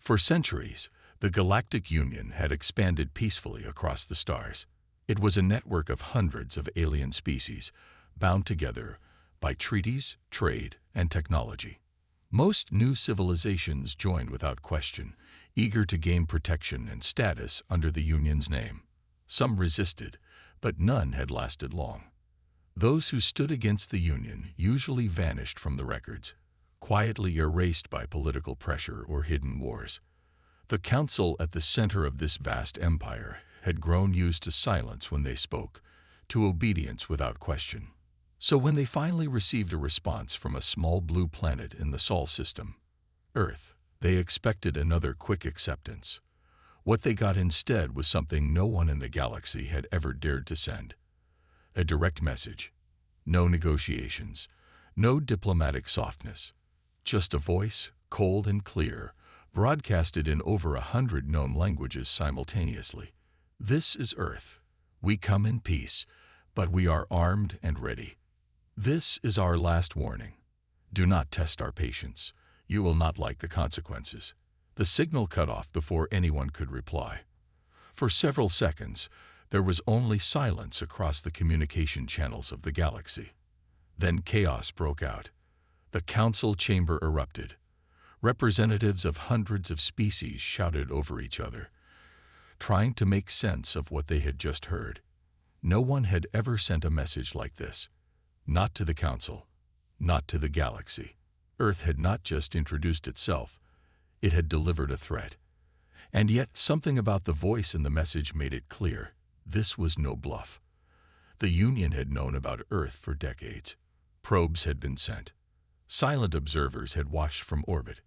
For centuries, the Galactic Union had expanded peacefully across the stars. It was a network of hundreds of alien species, bound together by treaties, trade, and technology. Most new civilizations joined without question, eager to gain protection and status under the Union's name. Some resisted, but none had lasted long. Those who stood against the Union usually vanished from the records, quietly erased by political pressure or hidden wars. The council at the center of this vast empire had grown used to silence when they spoke, to obedience without question. So when they finally received a response from a small blue planet in the Sol system, Earth, they expected another quick acceptance. What they got instead was something no one in the galaxy had ever dared to send. A direct message. No negotiations. No diplomatic softness. Just a voice, cold and clear, broadcasted in over 100 known languages simultaneously. This is Earth. We come in peace, but we are armed and ready. This is our last warning. Do not test our patience. You will not like the consequences. The signal cut off before anyone could reply. For several seconds, there was only silence across the communication channels of the galaxy. Then chaos broke out. The council chamber erupted. Representatives of hundreds of species shouted over each other, trying to make sense of what they had just heard. No one had ever sent a message like this. Not to the council, not to the galaxy. Earth had not just introduced itself, it had delivered a threat. And yet something about the voice in the message made it clear. This was no bluff. The Union had known about Earth for decades. Probes had been sent. Silent observers had watched from orbit.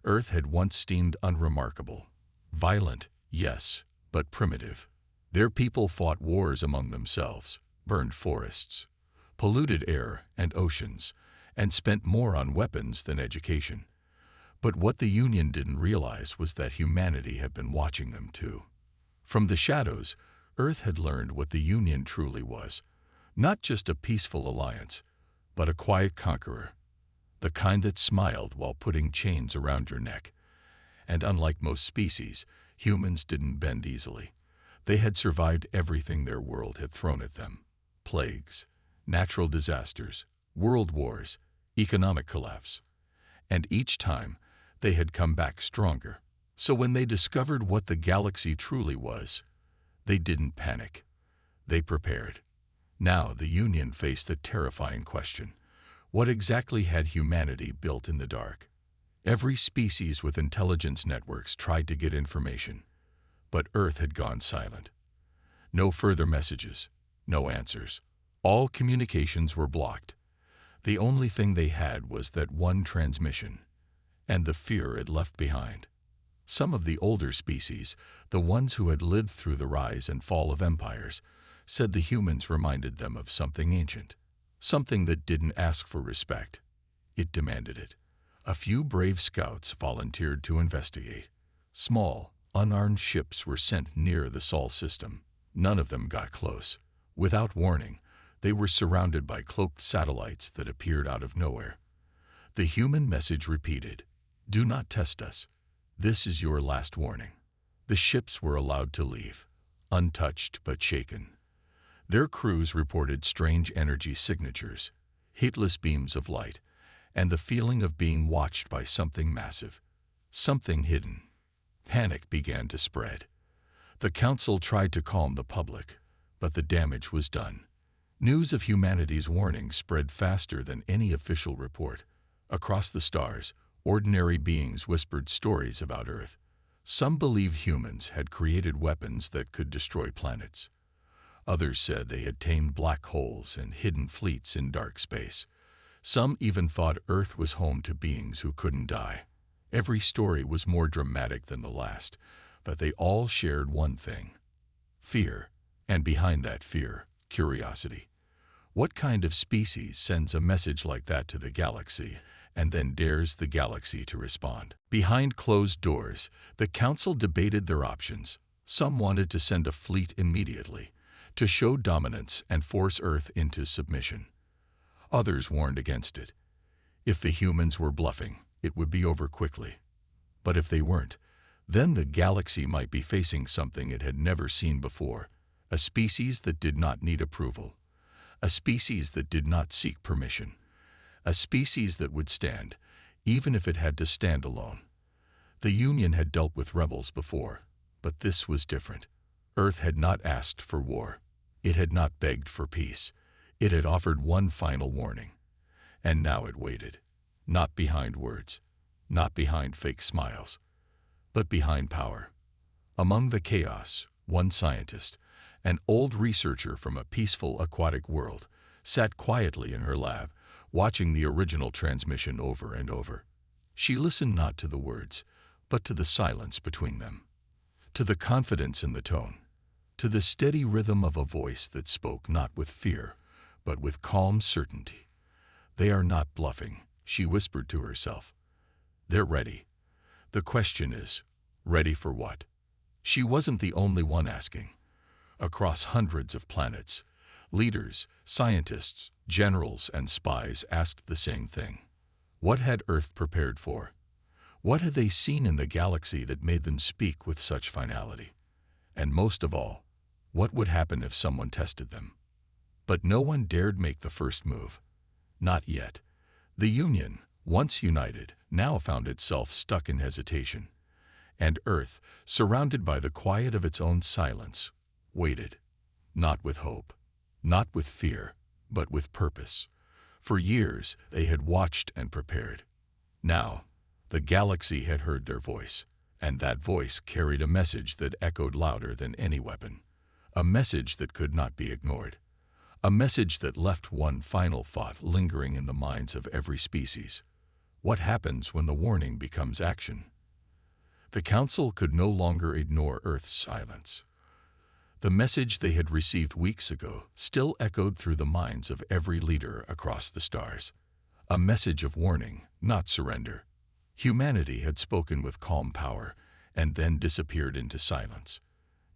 Earth had once seemed unremarkable. Violent, yes, but primitive. Their people fought wars among themselves, burned forests, polluted air and oceans, and spent more on weapons than education. But what the Union didn't realize was that humanity had been watching them too. From the shadows, Earth had learned what the Union truly was. Not just a peaceful alliance, but a quiet conqueror. The kind that smiled while putting chains around your neck. And unlike most species, humans didn't bend easily. They had survived everything their world had thrown at them. Plagues, natural disasters, world wars, economic collapse. And each time, they had come back stronger. So when they discovered what the galaxy truly was, they didn't panic. They prepared. Now the Union faced a terrifying question. What exactly had humanity built in the dark? Every species with intelligence networks tried to get information, but Earth had gone silent. No further messages, no answers. All communications were blocked. The only thing they had was that one transmission, and the fear it left behind. Some of the older species, the ones who had lived through the rise and fall of empires, said the humans reminded them of something ancient, something that didn't ask for respect. It demanded it. A few brave scouts volunteered to investigate. Small, unarmed ships were sent near the Sol system. None of them got close. Without warning, they were surrounded by cloaked satellites that appeared out of nowhere. The human message repeated, "Do not test us. This is your last warning." The ships were allowed to leave, untouched but shaken. Their crews reported strange energy signatures, heatless beams of light, and the feeling of being watched by something massive, something hidden. Panic began to spread. The council tried to calm the public, but the damage was done. News of humanity's warning spread faster than any official report. Across the stars, ordinary beings whispered stories about Earth. Some believed humans had created weapons that could destroy planets. Others said they had tamed black holes and hidden fleets in dark space. Some even thought Earth was home to beings who couldn't die. Every story was more dramatic than the last, but they all shared one thing: fear, and behind that fear, curiosity. What kind of species sends a message like that to the galaxy and then dares the galaxy to respond? Behind closed doors, the council debated their options. Some wanted to send a fleet immediately, to show dominance and force Earth into submission. Others warned against it. If the humans were bluffing, it would be over quickly. But if they weren't, Then the galaxy might be facing something it had never seen before, a species that did not need approval, a species that did not seek permission, a species that would stand, even if it had to stand alone. The Union had dealt with rebels before, but this was different. Earth had not asked for war. It had not begged for peace. It had offered one final warning. And now it waited, not behind words, not behind fake smiles, but behind power. Among the chaos, one scientist, an old researcher from a peaceful aquatic world, sat quietly in her lab, watching the original transmission over and over. She listened not to the words, but to the silence between them, to the confidence in the tone, to the steady rhythm of a voice that spoke not with fear, but with calm certainty. "They are not bluffing," she whispered to herself. "They're ready. The question is, ready for what?" She wasn't the only one asking. Across hundreds of planets, leaders, scientists, generals, and spies asked the same thing. What had Earth prepared for? What had they seen in the galaxy that made them speak with such finality? And most of all, what would happen if someone tested them? But no one dared make the first move. Not yet. The Union, once united, now found itself stuck in hesitation. And Earth, surrounded by the quiet of its own silence, waited. Not with hope, not with fear, but with purpose. For years, they had watched and prepared. Now, the galaxy had heard their voice, and that voice carried a message that echoed louder than any weapon. A message that could not be ignored. A message that left one final thought lingering in the minds of every species. What happens when the warning becomes action? The Council could no longer ignore Earth's silence. The message they had received weeks ago still echoed through the minds of every leader across the stars. A message of warning, not surrender. Humanity had spoken with calm power and then disappeared into silence.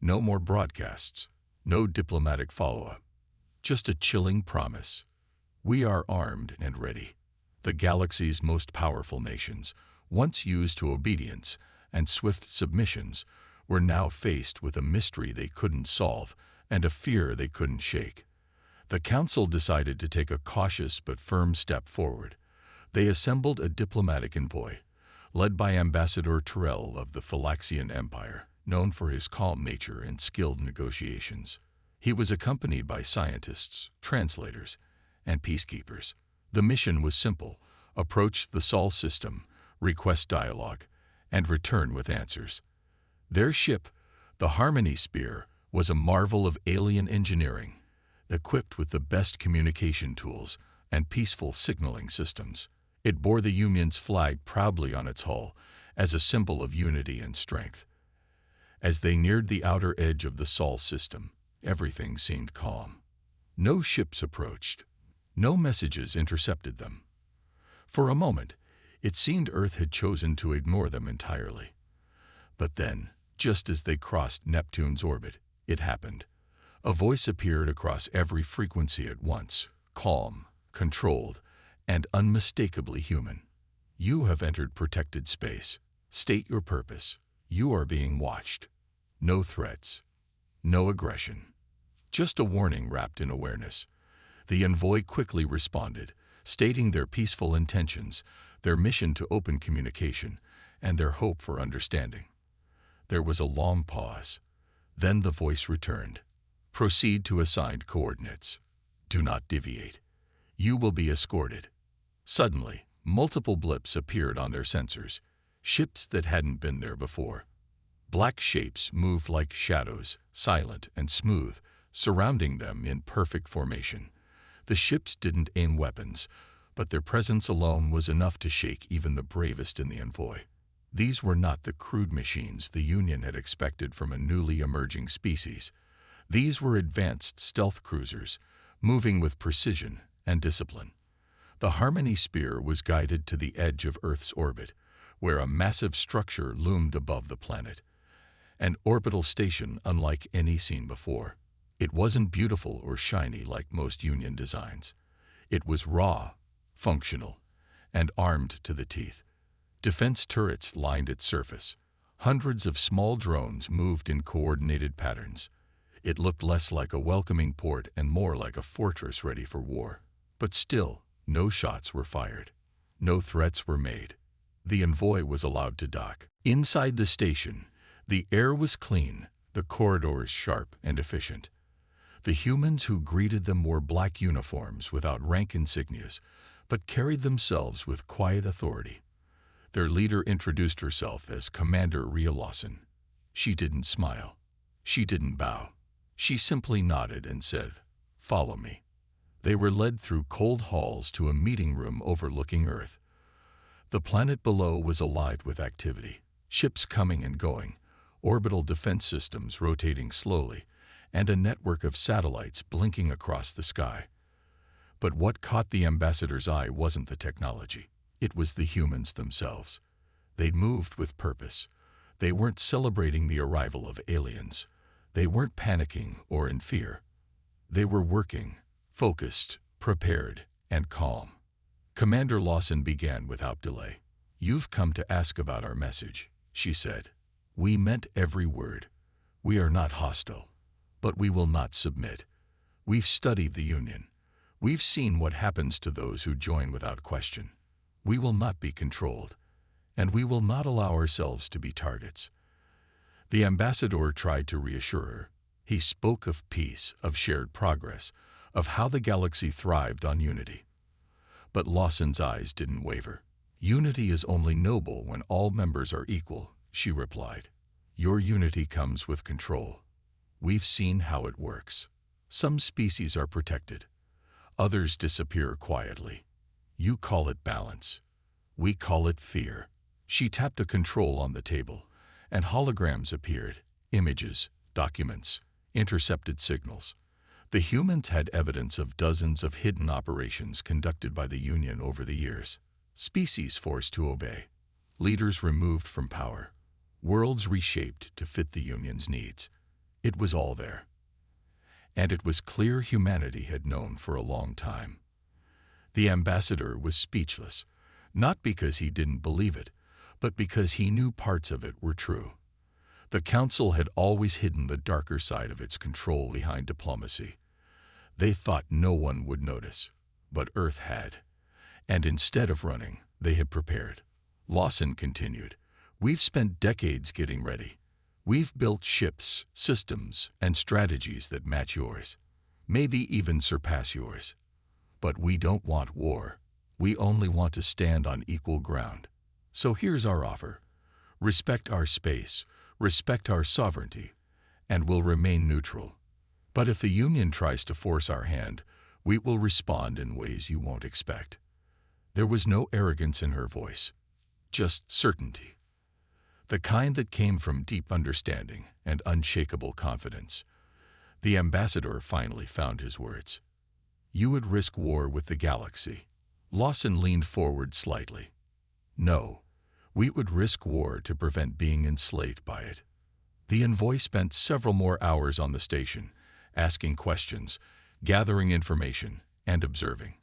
No more broadcasts, no diplomatic follow-up. Just a chilling promise. We are armed and ready. The galaxy's most powerful nations, once used to obedience and swift submissions, were now faced with a mystery they couldn't solve and a fear they couldn't shake. The Council decided to take a cautious but firm step forward. They assembled a diplomatic envoy, led by Ambassador Terrell of the Thalaxian Empire, known for his calm nature and skilled negotiations. He was accompanied by scientists, translators, and peacekeepers. The mission was simple: approach the Sol system, request dialogue, and return with answers. Their ship, the Harmony Spear, was a marvel of alien engineering, equipped with the best communication tools and peaceful signaling systems. It bore the Union's flag proudly on its hull as a symbol of unity and strength. As they neared the outer edge of the Sol system, everything seemed calm. No ships approached. No messages intercepted them. For a moment, it seemed Earth had chosen to ignore them entirely. But then, just as they crossed Neptune's orbit, it happened. A voice appeared across every frequency at once, calm, controlled, and unmistakably human. "You have entered protected space. State your purpose. You are being watched." No threats. No aggression. Just a warning wrapped in awareness. The envoy quickly responded, stating their peaceful intentions, their mission to open communication, and their hope for understanding. There was a long pause. Then the voice returned. "Proceed to assigned coordinates. Do not deviate. You will be escorted." Suddenly, multiple blips appeared on their sensors, ships that hadn't been there before. Black shapes moved like shadows, silent and smooth, surrounding them in perfect formation. The ships didn't aim weapons, but their presence alone was enough to shake even the bravest in the envoy. These were not the crude machines the Union had expected from a newly emerging species. These were advanced stealth cruisers, moving with precision and discipline. The Harmony Spear was guided to the edge of Earth's orbit, where a massive structure loomed above the planet. An orbital station unlike any seen before. It wasn't beautiful or shiny like most Union designs. It was raw, functional, and armed to the teeth. Defense turrets lined its surface, Hundreds of small drones moved in coordinated patterns. It looked less like a welcoming port and more like a fortress ready for war. But still, no shots were fired. No threats were made. The envoy was allowed to dock. Inside the station, the air was clean, the corridors sharp and efficient. The humans who greeted them wore black uniforms without rank insignias, but carried themselves with quiet authority. Their leader introduced herself as Commander Rhea Lawson. She didn't smile. She didn't bow. She simply nodded and said, "Follow me." They were led through cold halls to a meeting room overlooking Earth. The planet below was alive with activity, ships coming and going, orbital defense systems rotating slowly, and a network of satellites blinking across the sky. But what caught the ambassador's eye wasn't the technology. It was the humans themselves. They'd moved with purpose. They weren't celebrating the arrival of aliens. They weren't panicking or in fear. They were working, focused, prepared, and calm. Commander Lawson began without delay. "You've come to ask about our message," she said. "We meant every word. We are not hostile, but we will not submit. We've studied the Union. We've seen what happens to those who join without question. We will not be controlled, and we will not allow ourselves to be targets." The ambassador tried to reassure her. He spoke of peace, of shared progress, of how the galaxy thrived on unity. But Lawson's eyes didn't waver. "Unity is only noble when all members are equal," she replied. "Your unity comes with control. We've seen how it works. Some species are protected. Others disappear quietly. You call it balance. We call it fear." She tapped a control on the table, and holograms appeared, images, documents, intercepted signals. The humans had evidence of dozens of hidden operations conducted by the Union over the years. Species forced to obey, leaders removed from power, worlds reshaped to fit the Union's needs. It was all there. And it was clear humanity had known for a long time. The ambassador was speechless, not because he didn't believe it, but because he knew parts of it were true. The Council had always hidden the darker side of its control behind diplomacy. They thought no one would notice, but Earth had. And instead of running, they had prepared. Lawson continued, "We've spent decades getting ready. We've built ships, systems, and strategies that match yours, maybe even surpass yours. But we don't want war. We only want to stand on equal ground. So here's our offer. Respect our space, respect our sovereignty, and we'll remain neutral. But if the Union tries to force our hand, we will respond in ways you won't expect." There was no arrogance in her voice, just certainty. The kind that came from deep understanding and unshakable confidence. The ambassador finally found his words. "You would risk war with the galaxy." Lawson leaned forward slightly. "No, we would risk war to prevent being enslaved by it." The envoy spent several more hours on the station, asking questions, gathering information, and observing.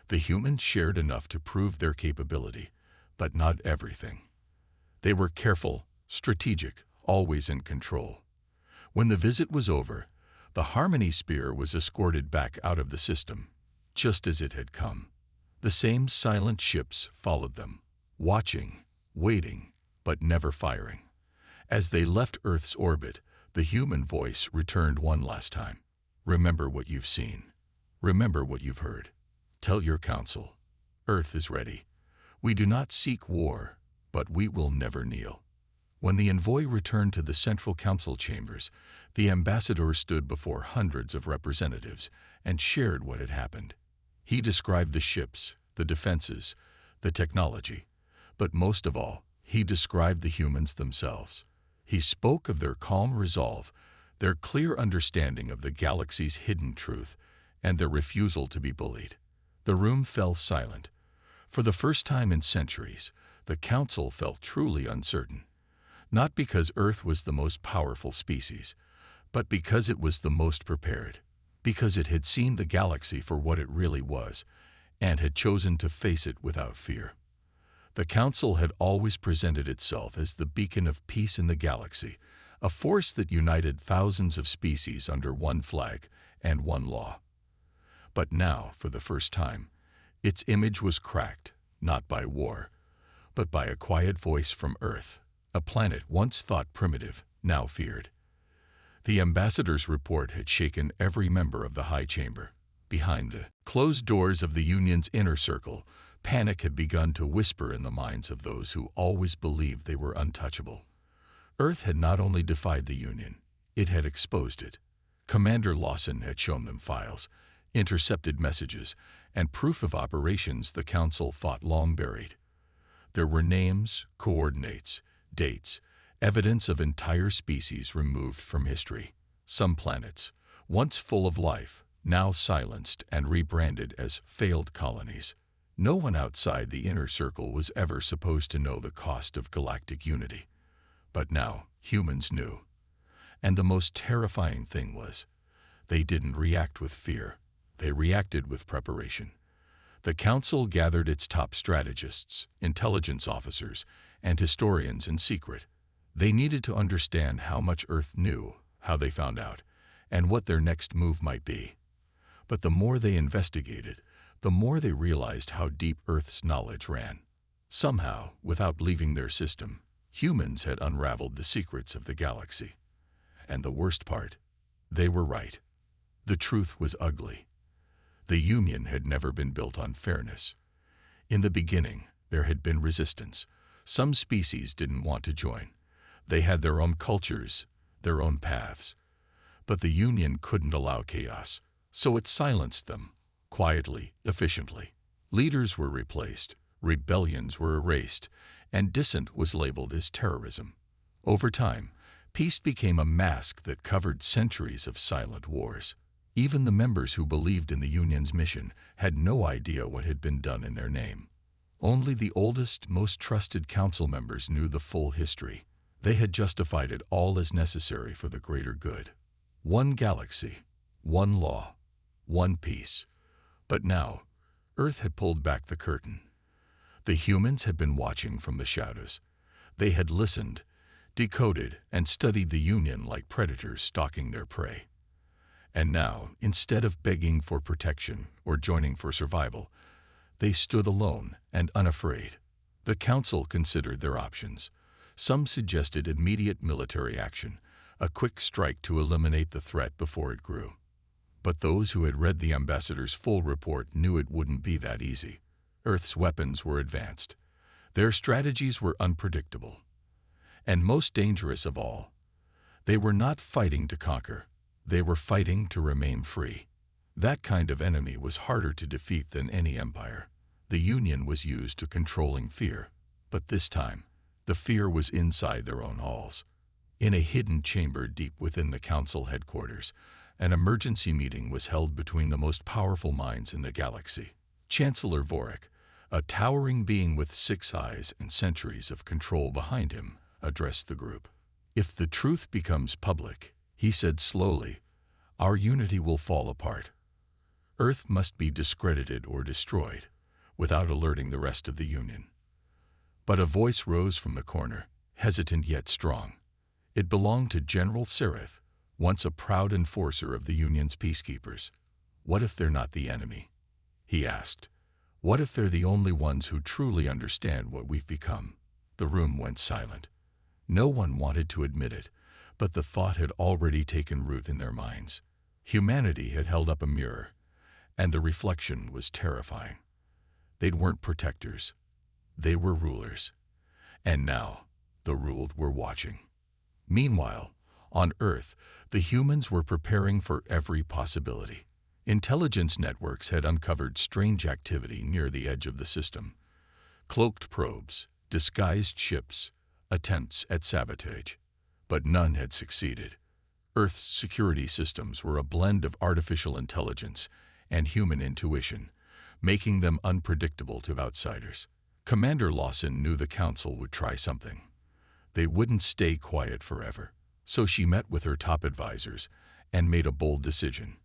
The humans shared enough to prove their capability, but not everything. They were careful, strategic, always in control. When the visit was over, the Harmony Spear was escorted back out of the system, just as it had come. The same silent ships followed them, watching, waiting, but never firing. As they left Earth's orbit, the human voice returned one last time. "Remember what you've seen. Remember what you've heard. Tell your council. Earth is ready. We do not seek war, but we will never kneel." When the envoy returned to the Central Council chambers, the ambassador stood before hundreds of representatives and shared what had happened. He described the ships, the defenses, the technology, but most of all, he described the humans themselves. He spoke of their calm resolve, their clear understanding of the galaxy's hidden truth, and their refusal to be bullied. The room fell silent. For the first time in centuries, the Council felt truly uncertain. Not because Earth was the most powerful species, but because it was the most prepared, because it had seen the galaxy for what it really was, and had chosen to face it without fear. The Council had always presented itself as the beacon of peace in the galaxy, a force that united thousands of species under one flag and one law. But now, for the first time, its image was cracked, not by war, but by a quiet voice from Earth, a planet once thought primitive, now feared. The ambassador's report had shaken every member of the High Chamber. Behind the closed doors of the Union's inner circle, panic had begun to whisper in the minds of those who always believed they were untouchable. Earth had not only defied the Union, it had exposed it. Commander Lawson had shown them files, intercepted messages, and proof of operations the Council thought long buried. There were names, coordinates, dates, evidence of entire species removed from history. Some planets, once full of life, now silenced and rebranded as failed colonies. No one outside the inner circle was ever supposed to know the cost of galactic unity. But now, humans knew. And the most terrifying thing was, they didn't react with fear. They reacted with preparation. The Council gathered its top strategists, intelligence officers, and historians in secret. They needed to understand how much Earth knew, how they found out, and what their next move might be. But the more they investigated, the more they realized how deep Earth's knowledge ran. Somehow, without leaving their system, humans had unraveled the secrets of the galaxy. And the worst part, they were right. The truth was ugly. The Union had never been built on fairness. In the beginning, there had been resistance. Some species didn't want to join. They had their own cultures, their own paths. But the Union couldn't allow chaos, so it silenced them, quietly, efficiently. Leaders were replaced, rebellions were erased, and dissent was labeled as terrorism. Over time, peace became a mask that covered centuries of silent wars. Even the members who believed in the Union's mission had no idea what had been done in their name. Only the oldest, most trusted council members knew the full history. They had justified it all as necessary for the greater good. One galaxy, one law, one peace. But now, Earth had pulled back the curtain. The humans had been watching from the shadows. They had listened, decoded, and studied the Union like predators stalking their prey. And now, instead of begging for protection or joining for survival, they stood alone and unafraid. The Council considered their options. Some suggested immediate military action, a quick strike to eliminate the threat before it grew. But those who had read the ambassador's full report knew it wouldn't be that easy. Earth's weapons were advanced. Their strategies were unpredictable. And most dangerous of all, they were not fighting to conquer. They were fighting to remain free. That kind of enemy was harder to defeat than any empire. The Union was used to controlling fear. But this time, the fear was inside their own halls. In a hidden chamber deep within the Council headquarters, an emergency meeting was held between the most powerful minds in the galaxy. Chancellor Vorik, a towering being with 6 eyes and centuries of control behind him, addressed the group. If the truth becomes public, he said slowly, our unity will fall apart. Earth must be discredited or destroyed, without alerting the rest of the Union. But a voice rose from the corner, hesitant yet strong. It belonged to General Sereth, once a proud enforcer of the Union's peacekeepers. What if they're not the enemy? He asked. What if they're the only ones who truly understand what we've become? The room went silent. No one wanted to admit it, but the thought had already taken root in their minds. Humanity had held up a mirror, and the reflection was terrifying. They weren't protectors. They were rulers. And now, the ruled were watching. Meanwhile, on Earth, the humans were preparing for every possibility. Intelligence networks had uncovered strange activity near the edge of the system. Cloaked probes, disguised ships, attempts at sabotage. But none had succeeded. Earth's security systems were a blend of artificial intelligence and human intuition, making them unpredictable to outsiders. Commander Lawson knew the Council would try something. They wouldn't stay quiet forever. So she met with her top advisors and made a bold decision.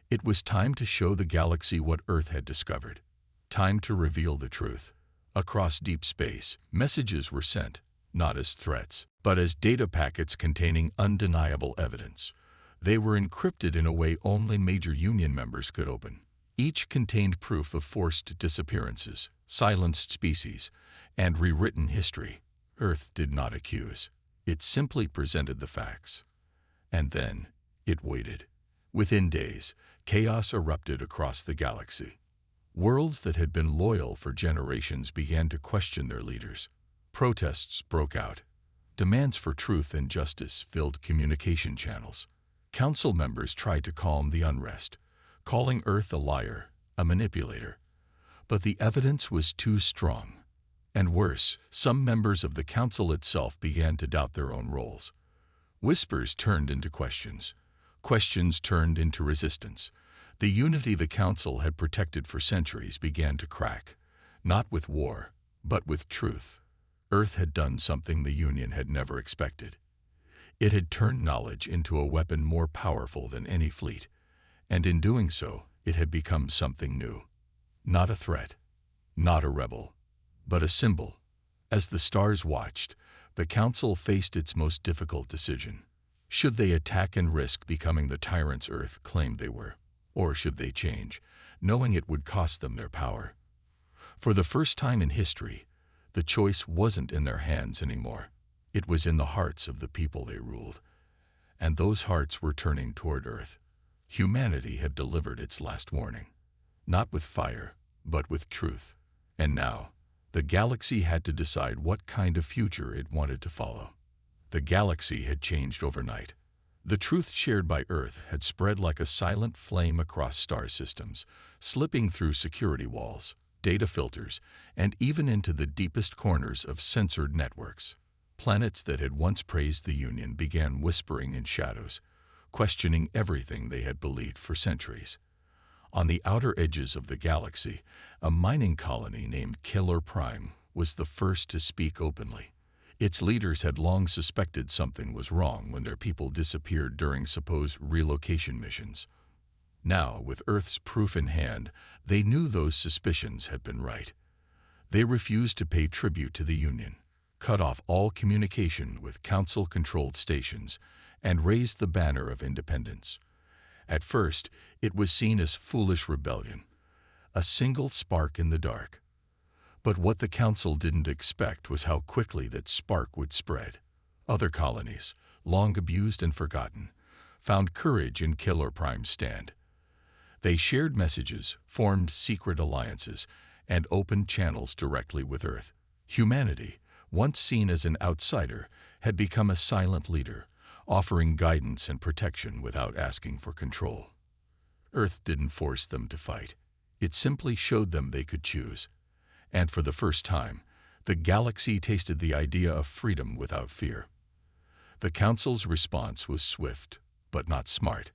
It was time to show the galaxy what Earth had discovered. Time to reveal the truth. Across deep space, messages were sent, not as threats, but as data packets containing undeniable evidence. They were encrypted in a way only major Union members could open. Each contained proof of forced disappearances, silenced species, and rewritten history. Earth did not accuse. It simply presented the facts. And then, it waited. Within days, chaos erupted across the galaxy. Worlds that had been loyal for generations began to question their leaders. Protests broke out. Demands for truth and justice filled communication channels. Council members tried to calm the unrest, calling Earth a liar, a manipulator. But the evidence was too strong. And worse, some members of the Council itself began to doubt their own roles. Whispers turned into questions. Questions turned into resistance. The unity the Council had protected for centuries began to crack, not with war, but with truth. Earth had done something the Union had never expected. It had turned knowledge into a weapon more powerful than any fleet, and in doing so, it had become something new. Not a threat, not a rebel, but a symbol. As the stars watched, the Council faced its most difficult decision. Should they attack and risk becoming the tyrants Earth claimed they were? Or should they change, knowing it would cost them their power? For the first time in history, the choice wasn't in their hands anymore. It was in the hearts of the people they ruled. And those hearts were turning toward Earth. Humanity had delivered its last warning. Not with fire, but with truth. And now, the galaxy had to decide what kind of future it wanted to follow. The galaxy had changed overnight. The truth shared by Earth had spread like a silent flame across star systems, slipping through security walls, data filters, and even into the deepest corners of censored networks. Planets that had once praised the Union began whispering in shadows, questioning everything they had believed for centuries. On the outer edges of the galaxy, a mining colony named Killer Prime was the first to speak openly. Its leaders had long suspected something was wrong when their people disappeared during supposed relocation missions. Now, with Earth's proof in hand, they knew those suspicions had been right. They refused to pay tribute to the Union, cut off all communication with Council-controlled stations, and raised the banner of independence. At first, it was seen as foolish rebellion, a single spark in the dark. But what the Council didn't expect was how quickly that spark would spread. Other colonies, long abused and forgotten, found courage in Killer Prime's stand. They shared messages, formed secret alliances, and opened channels directly with Earth. Humanity, once seen as an outsider, had become a silent leader, offering guidance and protection without asking for control. Earth didn't force them to fight. It simply showed them they could choose. And for the first time, the galaxy tasted the idea of freedom without fear. The Council's response was swift, but not smart.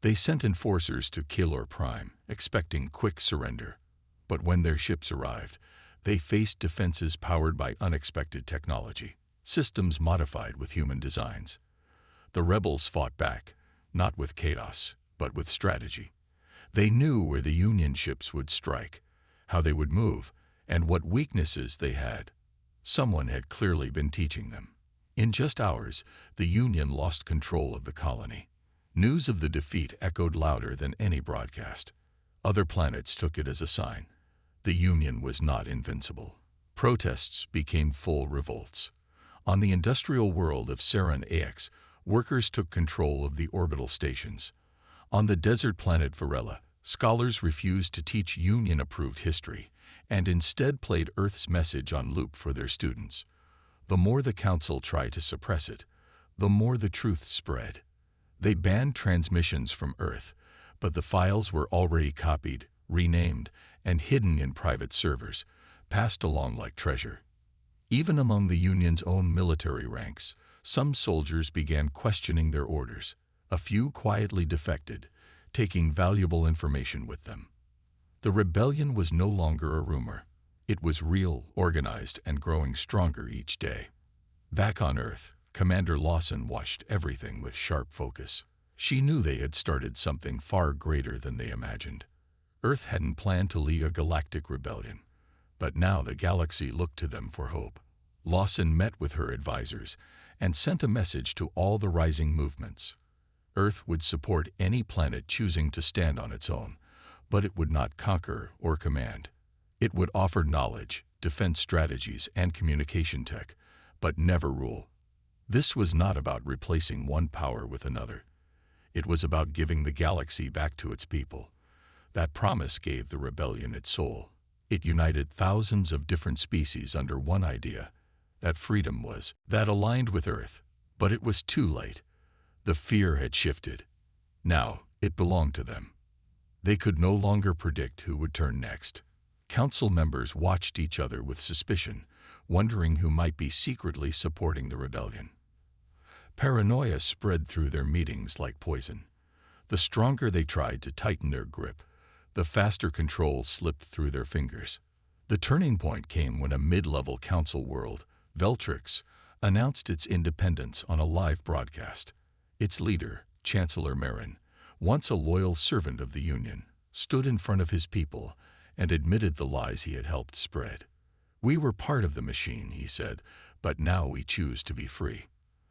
They sent enforcers to Killer Prime, expecting quick surrender. But when their ships arrived, they faced defenses powered by unexpected technology, systems modified with human designs. The rebels fought back, not with chaos, but with strategy. They knew where the Union ships would strike, how they would move, and what weaknesses they had. Someone had clearly been teaching them. In just hours, the Union lost control of the colony. News of the defeat echoed louder than any broadcast. Other planets took it as a sign. The Union was not invincible. Protests became full revolts. On the industrial world of Saran AX, workers took control of the orbital stations. On the desert planet Varela, scholars refused to teach Union-approved history, and instead played Earth's message on loop for their students. The more the Council tried to suppress it, the more the truth spread. They banned transmissions from Earth, but the files were already copied, renamed, and hidden in private servers, passed along like treasure. Even among the Union's own military ranks, some soldiers began questioning their orders. A few quietly defected, taking valuable information with them. The rebellion was no longer a rumor. It was real, organized, and growing stronger each day. Back on Earth, Commander Lawson watched everything with sharp focus. She knew they had started something far greater than they imagined. Earth hadn't planned to lead a galactic rebellion. But now the galaxy looked to them for hope. Lawson met with her advisors and sent a message to all the rising movements. Earth would support any planet choosing to stand on its own, but it would not conquer or command. It would offer knowledge, defense strategies, and communication tech, but never rule. This was not about replacing one power with another. It was about giving the galaxy back to its people. That promise gave the rebellion its soul. It united thousands of different species under one idea, that freedom was, that aligned with Earth. But it was too late. The fear had shifted. Now it belonged to them. They could no longer predict who would turn next. Council members watched each other with suspicion, wondering who might be secretly supporting the rebellion. Paranoia spread through their meetings like poison. The stronger they tried to tighten their grip, the faster control slipped through their fingers. The turning point came when a mid-level council world, Veltrix, announced its independence on a live broadcast. Its leader, Chancellor Marin, once a loyal servant of the Union, stood in front of his people and admitted the lies he had helped spread. "We were part of the machine," he said, "but now we choose to be free."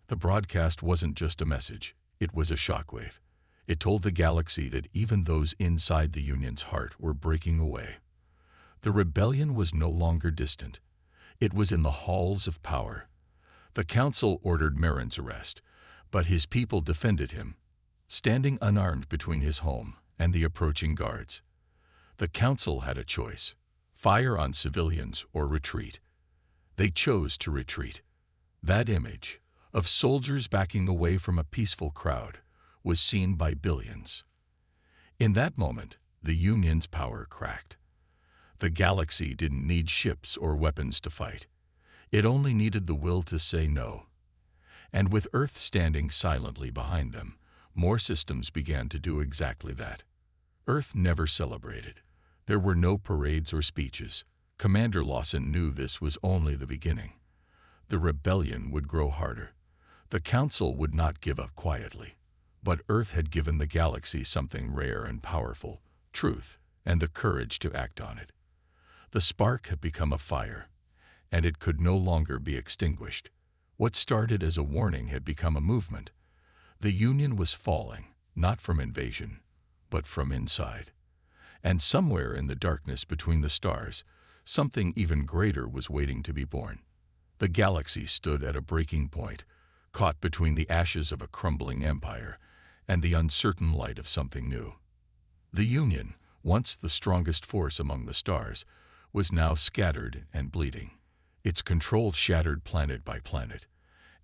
The broadcast wasn't just a message, it was a shockwave. It told the galaxy that even those inside the Union's heart were breaking away. The rebellion was no longer distant. It was in the halls of power. The council ordered Marin's arrest, but his people defended him, standing unarmed between his home and the approaching guards. The council had a choice: fire on civilians or retreat. They chose to retreat. That image, of soldiers backing away from a peaceful crowd, was seen by billions. In that moment, the Union's power cracked. The galaxy didn't need ships or weapons to fight. It only needed the will to say no. And with Earth standing silently behind them, more systems began to do exactly that. Earth never celebrated. There were no parades or speeches. Commander Lawson knew this was only the beginning. The rebellion would grow harder. The Council would not give up quietly. But Earth had given the galaxy something rare and powerful: truth, and the courage to act on it. The spark had become a fire, and it could no longer be extinguished. What started as a warning had become a movement. The Union was falling, not from invasion, but from inside. And somewhere in the darkness between the stars, something even greater was waiting to be born. The galaxy stood at a breaking point, caught between the ashes of a crumbling empire and the uncertain light of something new. The Union, once the strongest force among the stars, was now scattered and bleeding. Its control shattered planet by planet,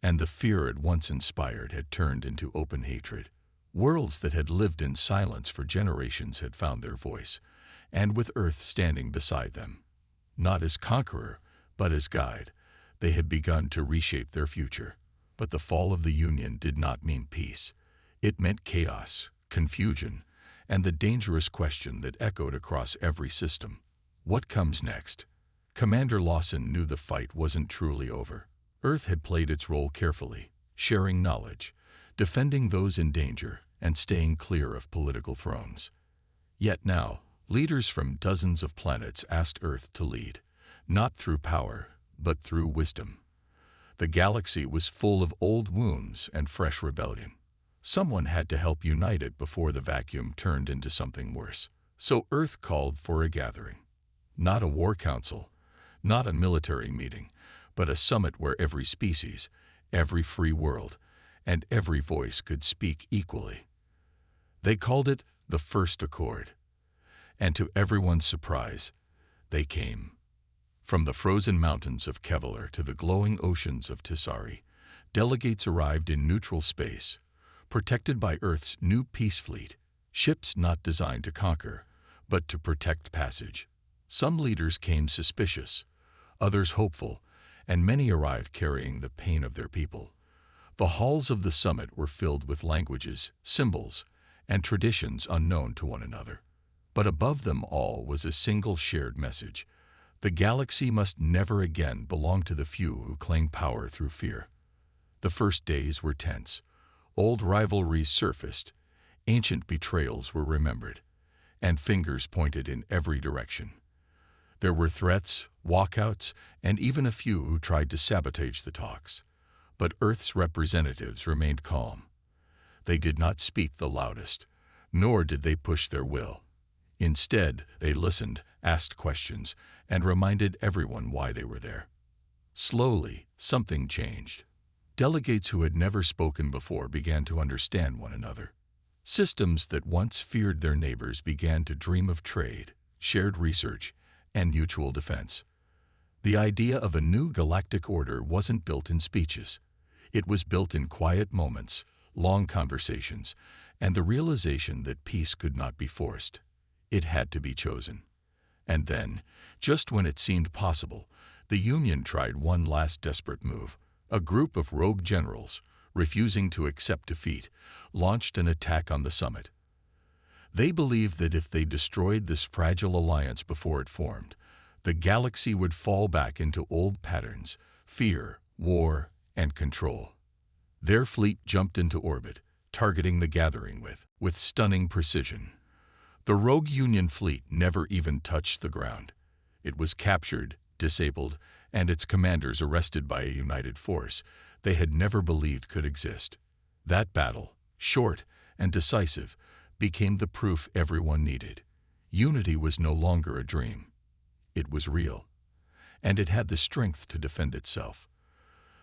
and the fear it once inspired had turned into open hatred. Worlds that had lived in silence for generations had found their voice, and with Earth standing beside them, not as conqueror, but as guide, they had begun to reshape their future. But the fall of the Union did not mean peace. It meant chaos, confusion, and the dangerous question that echoed across every system: what comes next? Commander Lawson knew the fight wasn't truly over. Earth had played its role carefully, sharing knowledge, defending those in danger, and staying clear of political thrones. Yet now, leaders from dozens of planets asked Earth to lead, not through power, but through wisdom. The galaxy was full of old wounds and fresh rebellion. Someone had to help unite it before the vacuum turned into something worse. So Earth called for a gathering. Not a war council, not a military meeting, but a summit where every species, every free world, and every voice could speak equally. They called it the First Accord. And to everyone's surprise, they came. From the frozen mountains of Kevlar to the glowing oceans of Tisari, delegates arrived in neutral space, protected by Earth's new peace fleet, ships not designed to conquer, but to protect passage. Some leaders came suspicious, others hopeful, and many arrived carrying the pain of their people. The halls of the summit were filled with languages, symbols, and traditions unknown to one another. But above them all was a single shared message: the galaxy must never again belong to the few who claim power through fear. The first days were tense. Old rivalries surfaced, ancient betrayals were remembered, and fingers pointed in every direction. There were threats, walkouts, and even a few who tried to sabotage the talks. But Earth's representatives remained calm. They did not speak the loudest, nor did they push their will. Instead, they listened, asked questions, and reminded everyone why they were there. Slowly, something changed. Delegates who had never spoken before began to understand one another. Systems that once feared their neighbors began to dream of trade, shared research, and mutual defense. The idea of a new galactic order wasn't built in speeches. It was built in quiet moments, long conversations, and the realization that peace could not be forced. It had to be chosen. And then, just when it seemed possible, the Union tried one last desperate move. A group of rogue generals, refusing to accept defeat, launched an attack on the summit. They believed that if they destroyed this fragile alliance before it formed, the galaxy would fall back into old patterns: fear, war, and control. Their fleet jumped into orbit, targeting the gathering with stunning precision. The rogue Union fleet never even touched the ground. It was captured, disabled, and its commanders arrested by a united force they had never believed could exist. That battle, short and decisive, became the proof everyone needed. Unity was no longer a dream. It was real, and it had the strength to defend itself.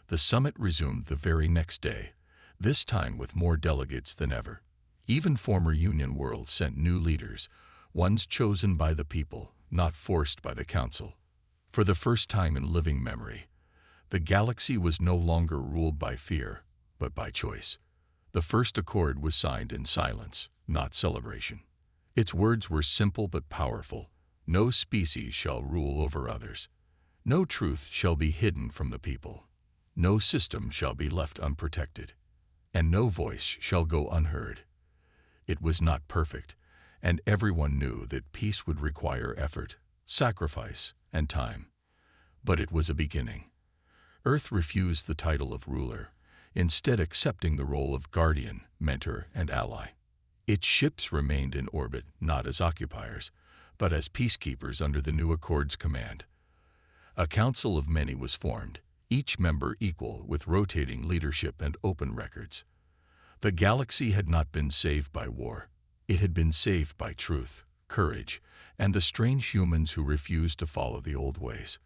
The summit resumed the very next day, this time with more delegates than ever. Even former Union worlds sent new leaders, ones chosen by the people, not forced by the Council. For the first time in living memory, the galaxy was no longer ruled by fear, but by choice. The first accord was signed in silence, not celebration. Its words were simple but powerful. No species shall rule over others. No truth shall be hidden from the people. No system shall be left unprotected. And no voice shall go unheard. It was not perfect, and everyone knew that peace would require effort, sacrifice, and time. But it was a beginning. Earth refused the title of ruler, instead accepting the role of guardian, mentor, and ally. Its ships remained in orbit not as occupiers, but as peacekeepers under the new Accord's command. A council of many was formed, each member equal, with rotating leadership and open records. The galaxy had not been saved by war. It had been saved by truth, courage, and the strange humans who refused to follow the old ways.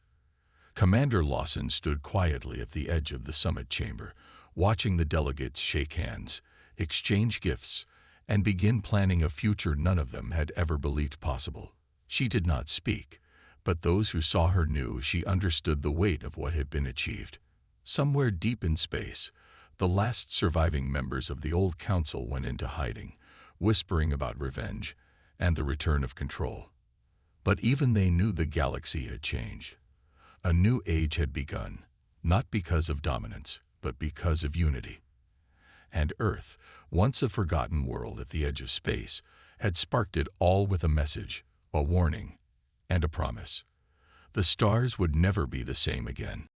Commander Lawson stood quietly at the edge of the summit chamber, watching the delegates shake hands, exchange gifts, and begin planning a future none of them had ever believed possible. She did not speak, but those who saw her knew she understood the weight of what had been achieved. Somewhere deep in space, the last surviving members of the old council went into hiding, whispering about revenge and the return of control. But even they knew the galaxy had changed. A new age had begun, not because of dominance, but because of unity. And Earth, once a forgotten world at the edge of space, had sparked it all with a message, a warning, and a promise. The stars would never be the same again.